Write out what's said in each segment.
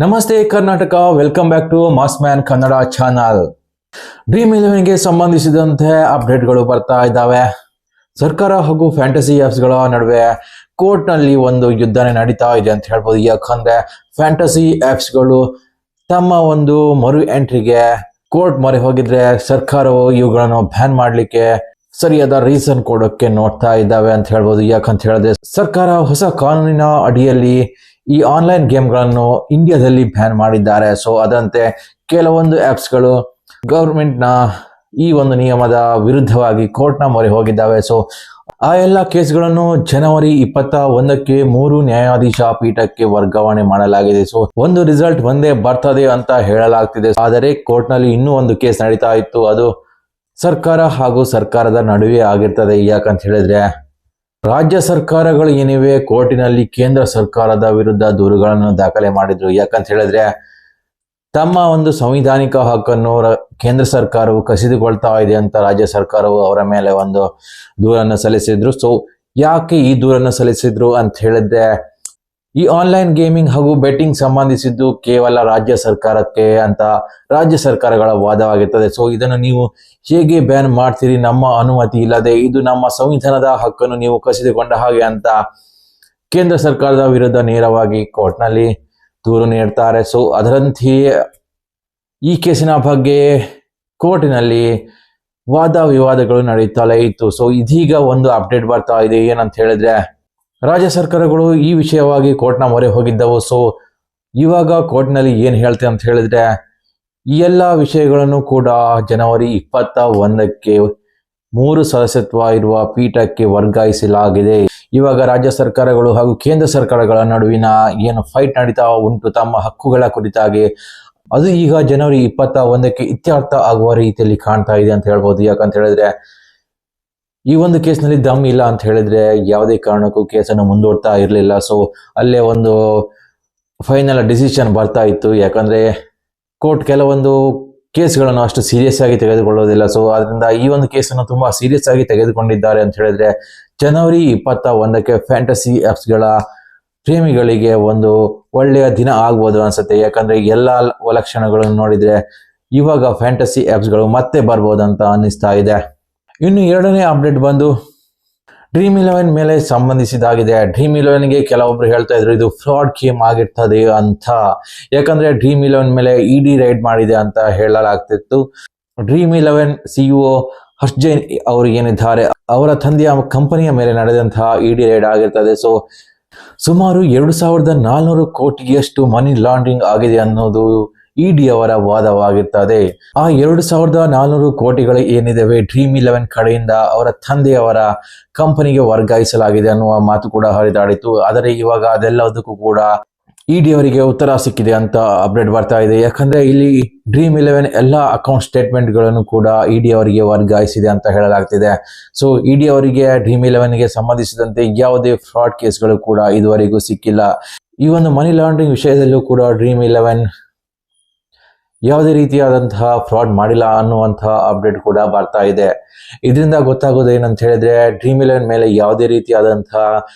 ನಮಸ್ತೆ Karnataka, welcome back to Mass Man Kannada channel. Dream 11ಗೆ ಸಂಬಂಧಿಸಿದಂತೆ ಅಪ್ಡೇಟ್ಗಳು ಬರ್ತಾ ಇದ್ದಾವೆ. ಸರ್ಕಾರ ಹಾಗೂ ಫ್ಯಾಂಟಸಿ ಆಪ್ಸ್ಗಳ ನಡುವೆ ಕೋರ್ಟ್ನಲ್ಲಿ ಒಂದು ಯುದ್ಧನೇ ನಡೀತಾ ಇದೆ ಅಂತ ಹೇಳ್ಬೋದು. ಯಾಕಂದ್ರೆ ಫ್ಯಾಂಟಸಿ ಆಪ್ಸ್ಗಳು ತಮ್ಮ ಒಂದು ಮರು ಎಂಟ್ರಿಗೆ ಕೋರ್ಟ್ ಮೊರೆ ಹೋಗಿದ್ರೆ ಸರ್ಕಾರವು ಇವುಗಳನ್ನು ಬ್ಯಾನ್ ಮಾಡಲಿಕ್ಕೆ ಸರಿಯಾದ ರೀಸನ್ ಕೊಡೋಕೆ ನೋಡ್ತಾ ಇದ್ದಾವೆ ಅಂತ ಹೇಳ್ಬೋದು. ಯಾಕಂತ ಹೇಳಿದ್ರೆ ಸರ್ಕಾರ ಹೊಸ ಕಾನೂನಿನ ಅಡಿಯಲ್ಲಿ ಈ ಆನ್ಲೈನ್ ಗೇಮ್ಗಳನ್ನು ಇಂಡಿಯಾದಲ್ಲಿ ಬ್ಯಾನ್ ಮಾಡಿದ್ದಾರೆ. ಸೊ ಅದಂತೆ ಕೆಲವೊಂದು ಆಪ್ಸ್ಗಳು ಗವರ್ಮೆಂಟ್ನ ಈ ಒಂದು ನಿಯಮದ ವಿರುದ್ಧವಾಗಿ ಕೋರ್ಟ್ನ ಮೊರೆ ಹೋಗಿದ್ದಾವೆ. ಸೊ ಆ ಎಲ್ಲ ಕೇಸ್ಗಳನ್ನು ಜನವರಿ 21ಕ್ಕೆ 3 ನ್ಯಾಯಾಧೀಶ ಪೀಠಕ್ಕೆ ವರ್ಗಾವಣೆ ಮಾಡಲಾಗಿದೆ. ಸೊ ಒಂದು ರಿಸಲ್ಟ್ ಒಂದೇ ಬರ್ತದೆ ಅಂತ ಹೇಳಲಾಗ್ತಿದೆ. ಆದರೆ ಕೋರ್ಟ್ನಲ್ಲಿ ಇನ್ನೂ ಒಂದು ಕೇಸ್ ನಡೀತಾ ಇತ್ತು. ಅದು ಸರ್ಕಾರ ಹಾಗೂ ಸರ್ಕಾರದ ನಡುವೆ ಆಗಿರ್ತದೆ. ಯಾಕಂತ ಹೇಳಿದ್ರೆ ರಾಜ್ಯ ಸರ್ಕಾರಗಳು ಏನಿವೆ ಕೋರ್ಟಿನಲ್ಲಿ ಕೇಂದ್ರ ಸರ್ಕಾರದ ವಿರುದ್ಧ ದೂರುಗಳನ್ನು ದಾಖಲೆ ಮಾಡಿದ್ರು. ಯಾಕಂತ ಹೇಳಿದ್ರೆ ತಮ್ಮ ಒಂದು ಸಂವಿಧಾನಿಕ ಹಕ್ಕನ್ನು ಕೇಂದ್ರ ಸರ್ಕಾರವು ಕಸಿದುಕೊಳ್ತಾ ಇದೆ ಅಂತ ರಾಜ್ಯ ಸರ್ಕಾರವು ಅವರ ಮೇಲೆ ಒಂದು ದೂರನ್ನು ಸಲ್ಲಿಸಿದ್ರು. ಸೊ ಯಾಕೆ ಈ ದೂರನ್ನು ಸಲ್ಲಿಸಿದ್ರು ಅಂತ ಹೇಳಿದ್ರೆ ಈ ಆನ್ಲೈನ್ ಗೇಮಿಂಗ್ ಹಾಗೂ ಬೆಟ್ಟಿಂಗ್ ಸಂಬಂಧಿಸಿದ್ದು ಕೇವಲ ರಾಜ್ಯ ಸರ್ಕಾರಕ್ಕೆ ಅಂತ ರಾಜ್ಯ ಸರ್ಕಾರಗಳ ವಾದವಾಗಿರ್ತದೆ. ಸೊ ಇದನ್ನು ನೀವು ಹೇಗೆ ಬ್ಯಾನ್ ಮಾಡ್ತೀರಿ, ನಮ್ಮ ಅನುಮತಿ ಇಲ್ಲದೆ, ಇದು ನಮ್ಮ ಸಂವಿಧಾನದ ಹಕ್ಕನ್ನು ನೀವು ಕಸಿದುಕೊಂಡ ಹಾಗೆ ಅಂತ ಕೇಂದ್ರ ಸರ್ಕಾರದ ವಿರುದ್ಧ ನೇರವಾಗಿ ಕೋರ್ಟ್ನಲ್ಲಿ ದೂರು ನೀಡ್ತಾರೆ. ಸೊ ಅದರಂತೆಯೇ ಈ ಕೇಸಿನ ಬಗ್ಗೆ ಕೋರ್ಟಿನಲ್ಲಿ ವಾದ ವಿವಾದಗಳು ನಡೀತಲೇ ಇತ್ತು. ಸೊ ಇದೀಗ ಒಂದು ಅಪ್ಡೇಟ್ ಬರ್ತಾ ಇದೆ. ಏನಂತ ಹೇಳಿದ್ರೆ ರಾಜ್ಯ ಸರ್ಕಾರಗಳು ಈ ವಿಷಯವಾಗಿ ಕೋರ್ಟ್ನ ಮೊರೆ ಹೋಗಿದ್ದವು. ಸೊ ಇವಾಗ ಕೋರ್ಟ್ನಲ್ಲಿ ಏನು ಹೇಳ್ತೆ ಅಂತ ಹೇಳಿದ್ರೆ ಈ ಎಲ್ಲ ವಿಷಯಗಳನ್ನು ಕೂಡ ಜನವರಿ 21ಕ್ಕೆ 3 ಸದಸ್ಯತ್ವ ಇರುವ ಪೀಠಕ್ಕೆ ವರ್ಗಾಯಿಸಲಾಗಿದೆ. ಇವಾಗ ರಾಜ್ಯ ಸರ್ಕಾರಗಳು ಹಾಗೂ ಕೇಂದ್ರ ಸರ್ಕಾರಗಳ ನಡುವಿನ ಏನು ಫೈಟ್ ನಡೀತಾ ಉಂಟು ತಮ್ಮ ಹಕ್ಕುಗಳ ಕುರಿತಾಗಿ, ಅದು ಈಗ ಜನವರಿ 21ಕ್ಕೆ ಇತ್ಯರ್ಥ ಆಗುವ ರೀತಿಯಲ್ಲಿ ಕಾಣ್ತಾ ಇದೆ ಅಂತ ಹೇಳ್ಬೋದು. ಯಾಕಂತ ಹೇಳಿದ್ರೆ ಈ ಒಂದು ಕೇಸ್ನಲ್ಲಿ ದಮ್ ಇಲ್ಲ ಅಂತ ಹೇಳಿದ್ರೆ ಯಾವುದೇ ಕಾರಣಕ್ಕೂ ಕೇಸನ್ನು ಮುಂದೂಡ್ತಾ ಇರಲಿಲ್ಲ. ಸೊ ಅಲ್ಲೇ ಒಂದು ಫೈನಲ್ ಡಿಸಿಷನ್ ಬರ್ತಾ ಇತ್ತು. ಯಾಕಂದ್ರೆ ಕೋರ್ಟ್ ಕೆಲವೊಂದು ಕೇಸ್ಗಳನ್ನು ಅಷ್ಟು ಸೀರಿಯಸ್ ಆಗಿ ತೆಗೆದುಕೊಳ್ಳೋದಿಲ್ಲ. ಸೊ ಅದರಿಂದ ಈ ಒಂದು ಕೇಸನ್ನು ತುಂಬಾ ಸೀರಿಯಸ್ ಆಗಿ ತೆಗೆದುಕೊಂಡಿದ್ದಾರೆ ಅಂತ ಹೇಳಿದ್ರೆ ಜನವರಿ 21ಕ್ಕೆ ಫ್ಯಾಂಟಸಿ ಆಪ್ಸ್ಗಳ ಪ್ರೇಮಿಗಳಿಗೆ ಒಂದು ಒಳ್ಳೆಯ ದಿನ ಆಗ್ಬೋದು ಅನ್ಸುತ್ತೆ. ಯಾಕಂದ್ರೆ ಎಲ್ಲ ಲಕ್ಷಣಗಳನ್ನು ನೋಡಿದ್ರೆ ಇವಾಗ ಫ್ಯಾಂಟಸಿ ಆಪ್ಸ್ಗಳು ಮತ್ತೆ ಬರ್ಬೋದಂತ ಅನ್ನಿಸ್ತಾ ಇದೆ. ಇನ್ನು ಎರಡನೇ ಅಪ್ಡೇಟ್ ಬಂದು ಡ್ರೀಮ್ 11 ಮೇಲೆ ಸಂಬಂಧಿಸಿದಾಗಿದೆ. ಡ್ರೀಮ್ 11ಗೆ ಕೆಲವೊಬ್ರು ಹೇಳ್ತಾ ಇದ್ರು ಇದು ಫ್ರಾಡ್ ಗೇಮ್ ಆಗಿರ್ತದೆ ಅಂತ. ಯಾಕಂದ್ರೆ ಡ್ರೀಮ್ 11 ಮೇಲೆ ಇಡಿ ರೈಡ್ ಮಾಡಿದೆ ಅಂತ ಹೇಳಲಾಗ್ತಿತ್ತು. ಡ್ರೀಮ್ 11 ಸಿಇಒ ಹರ್ಷ್ ಜೈನ್ ಅವರು ಏನಿದ್ದಾರೆ ಅವರ ತಂದೆಯ ಕಂಪನಿಯ ಮೇಲೆ ನಡೆದಂತಹ ಇಡಿ ರೈಡ್ ಆಗಿರ್ತದೆ. ಸೊ ಸುಮಾರು 2400 ಕೋಟಿಯಷ್ಟು ಮನಿ ಲಾಂಡ್ರಿಂಗ್ ಆಗಿದೆ ಅನ್ನೋದು ಇಡಿ ಅವರ ವಾದವಾಗಿರ್ತದೆ. ಆ 2400 ಕೋಟಿಗಳು ಏನಿದಾವೆ ಡ್ರೀಮ್ 11 ಕಡೆಯಿಂದ ಅವರ ತಂದೆಯವರ ಕಂಪನಿಗೆ ವರ್ಗಾಯಿಸಲಾಗಿದೆ ಅನ್ನುವ ಮಾತು ಕೂಡ ಹರಿದಾಡಿತು. ಆದರೆ ಇವಾಗ ಅದೆಲ್ಲದಕ್ಕೂ ಕೂಡ ಇಡಿ ಅವರಿಗೆ ಉತ್ತರ ಸಿಕ್ಕಿದೆ ಅಂತ ಅಪ್ಡೇಟ್ ಬರ್ತಾ ಇದೆ. ಯಾಕಂದ್ರೆ ಇಲ್ಲಿ ಡ್ರೀಮ್ 11 ಎಲ್ಲ ಅಕೌಂಟ್ ಸ್ಟೇಟ್ಮೆಂಟ್ಗಳನ್ನು ಕೂಡ ಇಡಿ ಅವರಿಗೆ ವರ್ಗಾಯಿಸಿದೆ ಅಂತ ಹೇಳಲಾಗ್ತಿದೆ. ಸೊ ಇಡಿ ಅವರಿಗೆ ಡ್ರೀಮ್ 11ಗೆ ಸಂಬಂಧಿಸಿದಂತೆ ಯಾವುದೇ ಫ್ರಾಡ್ ಕೇಸ್ಗಳು ಕೂಡ ಇದುವರೆಗೂ ಸಿಕ್ಕಿಲ್ಲ. ಈ ಒಂದು ಮನಿ ಲಾಂಡ್ರಿಂಗ್ ವಿಷಯದಲ್ಲೂ ಕೂಡ ಡ್ರೀಮ್ 11 ಯಾವುದೇ ರೀತಿಯಾದಂತಹ ಫ್ರಾಡ್ ಮಾಡಿಲ್ಲ ಅನ್ನುವಂತಹ ಅಪ್ಡೇಟ್ ಕೂಡ ಬರ್ತಾ ಇದೆ. ಇದರಿಂದ ಗೊತ್ತಾಗೋದು ಏನಂತ ಹೇಳಿದ್ರೆ ಡ್ರೀಮ್ 11 ಮೇಲೆ ಯಾವುದೇ ರೀತಿಯಾದಂತಹ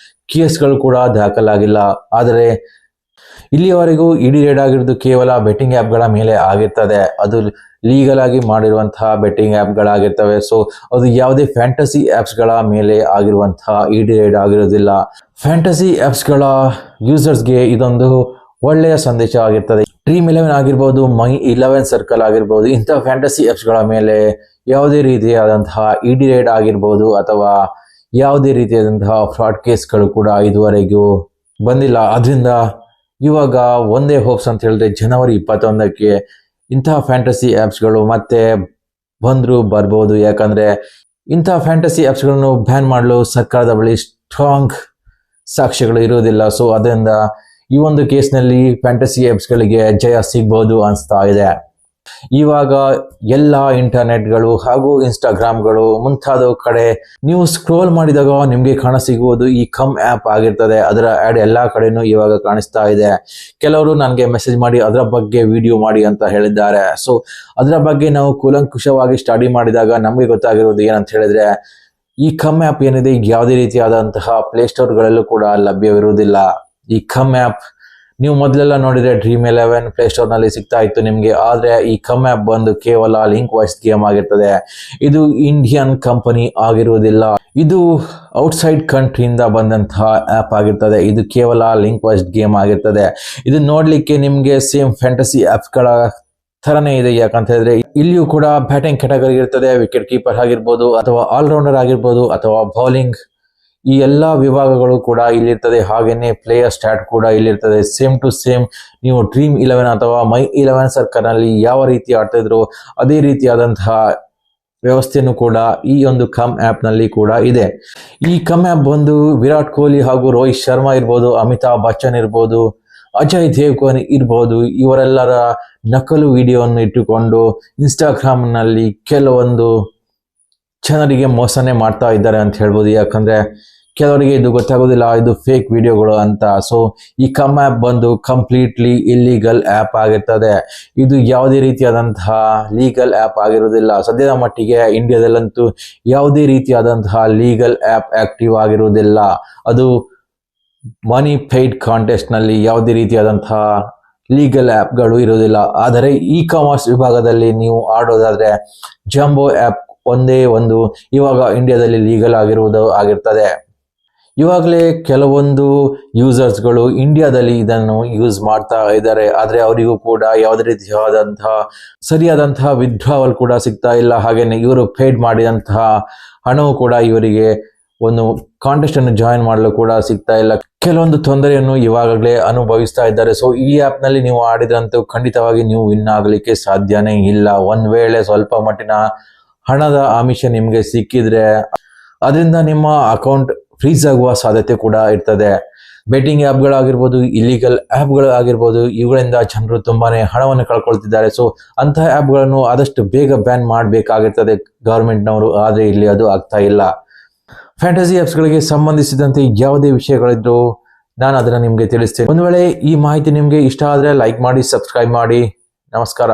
ಕೇಸ್ಗಳು ಕೂಡ ದಾಖಲಾಗಿಲ್ಲ. ಆದರೆ ಇಲ್ಲಿಯವರೆಗೂ ಇಡಿ ರೈಡ್ ಆಗಿರೋದು ಕೇವಲ ಬೆಟ್ಟಿಂಗ್ ಆ್ಯಪ್ಗಳ ಮೇಲೆ ಆಗಿರ್ತದೆ. ಅದು ಲೀಗಲ್ ಆಗಿ ಮಾಡಿರುವಂತಹ ಬೆಟ್ಟಿಂಗ್ ಆ್ಯಪ್ಗಳಾಗಿರ್ತವೆ. ಸೊ ಅದು ಯಾವುದೇ ಫ್ಯಾಂಟಸಿ ಆ್ಯಪ್ಸ್ಗಳ ಮೇಲೆ ಆಗಿರುವಂತಹ ಇಡಿ ರೈಡ್ ಆಗಿರೋದಿಲ್ಲ. ಫ್ಯಾಂಟಸಿ ಆ್ಯಪ್ಸ್ಗಳ ಯೂಸರ್ಸ್ಗೆ ಇದೊಂದು ಒಳ್ಳೆಯ ಸಂದೇಶ ಆಗಿರ್ತದೆ. ಡ್ರೀಮ್ 11 ಆಗಿರ್ಬೋದು, ಮೈ 11 ಸರ್ಕಲ್ ಆಗಿರ್ಬೋದು, ಇಂತಹ ಫ್ಯಾಂಟಸಿ ಆಪ್ಸ್ಗಳ ಮೇಲೆ ಯಾವುದೇ ರೀತಿಯಾದಂತಹ ಇಡಿ ರೈಡ್ ಆಗಿರ್ಬೋದು ಅಥವಾ ಯಾವುದೇ ರೀತಿಯಾದಂತಹ ಫ್ರಾಡ್ ಕೇಸ್ಗಳು ಕೂಡ ಇದುವರೆಗೂ ಬಂದಿಲ್ಲ. ಅದರಿಂದ ಇವಾಗ ಒಂದೇ ಹೋಪ್ಸ್ ಅಂತ ಹೇಳಿದ್ರೆ ಜನವರಿ 21ಕ್ಕೆ ಇಂತಹ ಫ್ಯಾಂಟಸಿ ಆಪ್ಸ್ಗಳು ಮತ್ತೆ ಬರ್ಬೋದು. ಯಾಕಂದ್ರೆ ಇಂತಹ ಫ್ಯಾಂಟಸಿ ಆಪ್ಸ್ಗಳನ್ನು ಬ್ಯಾನ್ ಮಾಡಲು ಸರ್ಕಾರದ ಬಳಿ ಸ್ಟ್ರಾಂಗ್ ಸಾಕ್ಷ್ಯಗಳು ಇರುವುದಿಲ್ಲ. ಸೊ ಅದರಿಂದ ಈ ಒಂದು ಕೇಸ್ನಲ್ಲಿ ಫ್ಯಾಂಟಸಿ ಆಪ್ಸ್ಗಳಿಗೆ ಜಯ ಸಿಗ್ಬೋದು ಅನಿಸ್ತಾ ಇದೆ. ಇವಾಗ ಎಲ್ಲ ಇಂಟರ್ನೆಟ್ಗಳು ಹಾಗೂ ಇನ್ಸ್ಟಾಗ್ರಾಮ್ಗಳು ಮುಂತಾದ ಕಡೆ ನೀವು ಸ್ಕ್ರೋಲ್ ಮಾಡಿದಾಗ ನಿಮಗೆ ಕಾಣಸಿಗುವುದು ಈ ಕಮ್ ಆ್ಯಪ್ ಆಗಿರ್ತದೆ. ಅದರ ಆ್ಯಡ್ ಎಲ್ಲ ಕಡೆನೂ ಇವಾಗ ಕಾಣಿಸ್ತಾ ಇದೆ. ಕೆಲವರು ನನಗೆ ಮೆಸೇಜ್ ಮಾಡಿ ಅದರ ಬಗ್ಗೆ ವಿಡಿಯೋ ಮಾಡಿ ಅಂತ ಹೇಳಿದ್ದಾರೆ. ಸೊ ಅದರ ಬಗ್ಗೆ ನಾವು ಕೂಲಂಕುಷವಾಗಿ ಸ್ಟಡಿ ಮಾಡಿದಾಗ ನಮಗೆ ಗೊತ್ತಾಗಿರೋದು ಏನಂತ ಹೇಳಿದ್ರೆ ಈ ಕಮ್ ಆ್ಯಪ್ ಏನಿದೆ ಯಾವುದೇ ರೀತಿಯಾದಂತಹ ಪ್ಲೇಸ್ಟೋರ್ಗಳಲ್ಲೂ ಕೂಡ ಲಭ್ಯವಿರುವುದಿಲ್ಲ. ಈ ಕಮ್ ಆ್ಯಪ್ ನೀವು ಮೊದಲೆಲ್ಲ ನೋಡಿದ್ರೆ Dream11 ಪ್ಲೇಸ್ಟೋರ್ ನಲ್ಲಿ ಸಿಗ್ತಾ ಇತ್ತು ನಿಮಗೆ. ಆದ್ರೆ ಈ ಕಮ್ ಆಪ್ ಬಂದು ಕೇವಲ ಲಿಂಕ್ ವಾಯ್ಸ್ ಗೇಮ್ ಆಗಿರ್ತದೆ. ಇದು ಇಂಡಿಯನ್ ಕಂಪನಿ ಆಗಿರುವುದಿಲ್ಲ. ಇದು ಔಟ್ಸೈಡ್ ಕಂಟ್ರಿಯಿಂದ ಬಂದಂತಹ ಆಪ್ ಆಗಿರ್ತದೆ. ಇದು ಕೇವಲ ಲಿಂಕ್ ವಾಯ್ಸ್ ಗೇಮ್ ಆಗಿರ್ತದೆ. ಇದು ನೋಡ್ಲಿಕ್ಕೆ ನಿಮ್ಗೆ ಸೇಮ್ ಫ್ಯಾಂಟಸಿ ಆಪ್ಸ್ ಗಳ ಥರನೇ ಇದೆ. ಯಾಕಂತ ಹೇಳಿದ್ರೆ ಇಲ್ಲಿಯೂ ಕೂಡ ಬ್ಯಾಟಿಂಗ್ ಕ್ಯಾಟಗರಿ ಇರ್ತದೆ. ವಿಕೆಟ್ ಕೀಪರ್ ಆಗಿರ್ಬೋದು, ಅಥವಾ ಆಲ್ರೌಂಡರ್ ಆಗಿರ್ಬೋದು, ಅಥವಾ ಬೌಲಿಂಗ್, ಈ ಎಲ್ಲಾ ವಿಭಾಗಗಳು ಕೂಡ ಇಲ್ಲಿರ್ತದೆ. ಹಾಗೇನೆ ಪ್ಲೇಯರ್ ಸ್ಟಾಟ್ ಕೂಡ ಇಲ್ಲಿರ್ತದೆ. ಸೇಮ್ ಟು ಸೇಮ್ ನೀವು Dream11 ಅಥವಾ My11 ಸರ್ಕಲ್ ನಲ್ಲಿ ಯಾವ ರೀತಿ ಆಡ್ತಾ ಇದ್ರು ಅದೇ ರೀತಿಯಾದಂತಹ ವ್ಯವಸ್ಥೆಯನ್ನು ಕೂಡ ಈ ಒಂದು ಕಮ್ ಆಪ್ ನಲ್ಲಿ ಕೂಡ ಇದೆ. ಈ ಕಮ್ ಆಪ್ ಬಂದು ವಿರಾಟ್ ಕೊಹ್ಲಿ ಹಾಗೂ ರೋಹಿತ್ ಶರ್ಮಾ ಇರ್ಬೋದು, ಅಮಿತಾಬ್ ಬಚ್ಚನ್ ಇರ್ಬೋದು, ಅಜಯ್ ದೇವ್ಗನ್ ಇರ್ಬೋದು, ಇವರೆಲ್ಲರ ನಕಲು ವಿಡಿಯೋವನ್ನು ಇಟ್ಟುಕೊಂಡು ಇನ್ಸ್ಟಾಗ್ರಾಮ್ ನಲ್ಲಿ ಕೆಲವೊಂದು ಜನರಿಗೆ ಮೋಸನೆ ಮಾಡ್ತಾ ಇದ್ದಾರೆ ಅಂತ ಹೇಳ್ಬೋದು. ಯಾಕಂದ್ರೆ ಕೆಲವರಿಗೆ ಇದು ಗೊತ್ತಾಗೋದಿಲ್ಲ, ಇದು ಫೇಕ್ ವಿಡಿಯೋಗಳು ಅಂತ. ಸೊ ಈ ಕಮ್ ಆಪ್ ಬಂದು ಕಂಪ್ಲೀಟ್ಲಿ ಇಲ್ಲಿಗಲ್ ಆಪ್ ಆಗಿರ್ತದೆ. ಇದು ಯಾವುದೇ ರೀತಿಯಾದಂತಹ ಲೀಗಲ್ ಆಪ್ ಆಗಿರುವುದಿಲ್ಲ. ಸದ್ಯದ ಮಟ್ಟಿಗೆ ಇಂಡಿಯಾದಲ್ಲಂತೂ ಯಾವುದೇ ರೀತಿಯಾದಂತಹ ಲೀಗಲ್ ಆಪ್ ಆಕ್ಟಿವ್ ಆಗಿರುವುದಿಲ್ಲ. ಅದು ಮನಿ ಪೇಯ್ಡ್ ಕಾಂಟೆಸ್ಟ್ ನಲ್ಲಿ ಯಾವುದೇ ರೀತಿಯಾದಂತಹ ಲೀಗಲ್ ಆಪ್ಗಳು ಇರುವುದಿಲ್ಲ. ಆದರೆ ಇ ಕಾಮರ್ಸ್ ವಿಭಾಗದಲ್ಲಿ ನೀವು ಆಡೋದಾದ್ರೆ ಜಂಬೋ ಆಪ್ ಒಂದೇ ಒಂದು ಇವಾಗ ಇಂಡಿಯಾದಲ್ಲಿ ಲೀಗಲ್ ಆಗಿರ್ತದೆ. ಇವಾಗಲೇ ಕೆಲವೊಂದು ಯೂಸರ್ಸ್ಗಳು ಇಂಡಿಯಾದಲ್ಲಿ ಇದನ್ನು ಯೂಸ್ ಮಾಡ್ತಾ ಇದ್ದಾರೆ. ಆದರೆ ಅವರಿಗೂ ಕೂಡ ಯಾವುದೇ ರೀತಿಯಾದಂತಹ ಸರಿಯಾದಂತಹ ವಿಡ್ರಾವಲ್ ಕೂಡ ಸಿಗ್ತಾ ಇಲ್ಲ. ಹಾಗೇನೆ ಇವರು ಪೇಯ್ಡ್ ಮಾಡಿದಂತಹ ಹಣವು ಕೂಡ ಇವರಿಗೆ ಒಂದು ಕಾಂಟೆಸ್ಟ್ ಅನ್ನು ಜಾಯಿನ್ ಮಾಡಲು ಕೂಡ ಸಿಗ್ತಾ ಇಲ್ಲ. ಕೆಲವೊಂದು ತೊಂದರೆಯನ್ನು ಇವಾಗಲೇ ಅನುಭವಿಸ್ತಾ ಇದ್ದಾರೆ. ಸೊ ಈ ಆಪ್ ನಲ್ಲಿ ನೀವು ಆಡಿದ್ರಂತೂ ಖಂಡಿತವಾಗಿ ನೀವು ವಿನ್ ಆಗಲಿಕ್ಕೆ ಸಾಧ್ಯನೇ ಇಲ್ಲ. ಒಂದ್ ವೇಳೆ ಸ್ವಲ್ಪ ಮಟ್ಟಿನ ಹಣದ ಆಮಿಷ ನಿಮ್ಗೆ ಸಿಕ್ಕಿದ್ರೆ ಅದರಿಂದ ನಿಮ್ಮ ಅಕೌಂಟ್ ಫ್ರೀಸ್ ಆಗುವ ಸಾಧ್ಯತೆ ಕೂಡ ಇರ್ತದೆ. ಬೆಟ್ಟಿಂಗ್ ಆಪ್ಗಳಾಗಿರ್ಬೋದು, ಇಲ್ಲಿಗಲ್ ಆಪ್ಗಳು ಆಗಿರ್ಬೋದು, ಇವುಗಳಿಂದ ಜನರು ತುಂಬಾನೇ ಹಣವನ್ನು ಕಳ್ಕೊಳ್ತಿದ್ದಾರೆ. ಸೊ ಅಂತಹ ಆಪ್ಗಳನ್ನು ಆದಷ್ಟು ಬೇಗ ಬ್ಯಾನ್ ಮಾಡಬೇಕಾಗಿರ್ತದೆ ಗವರ್ಮೆಂಟ್ನವರು. ಆದರೆ ಇಲ್ಲಿ ಅದು ಆಗ್ತಾ ಇಲ್ಲ. ಫ್ಯಾಂಟಸಿ ಆಪ್ಸ್ಗಳಿಗೆ ಸಂಬಂಧಿಸಿದಂತೆ ಯಾವುದೇ ವಿಷಯಗಳಿದ್ರು ನಾನು ಅದನ್ನು ನಿಮಗೆ ತಿಳಿಸ್ತೇನೆ. ಒಂದು ವೇಳೆ ಈ ಮಾಹಿತಿ ನಿಮಗೆ ಇಷ್ಟ ಆದರೆ ಲೈಕ್ ಮಾಡಿ, ಸಬ್ಸ್ಕ್ರೈಬ್ ಮಾಡಿ. ನಮಸ್ಕಾರ.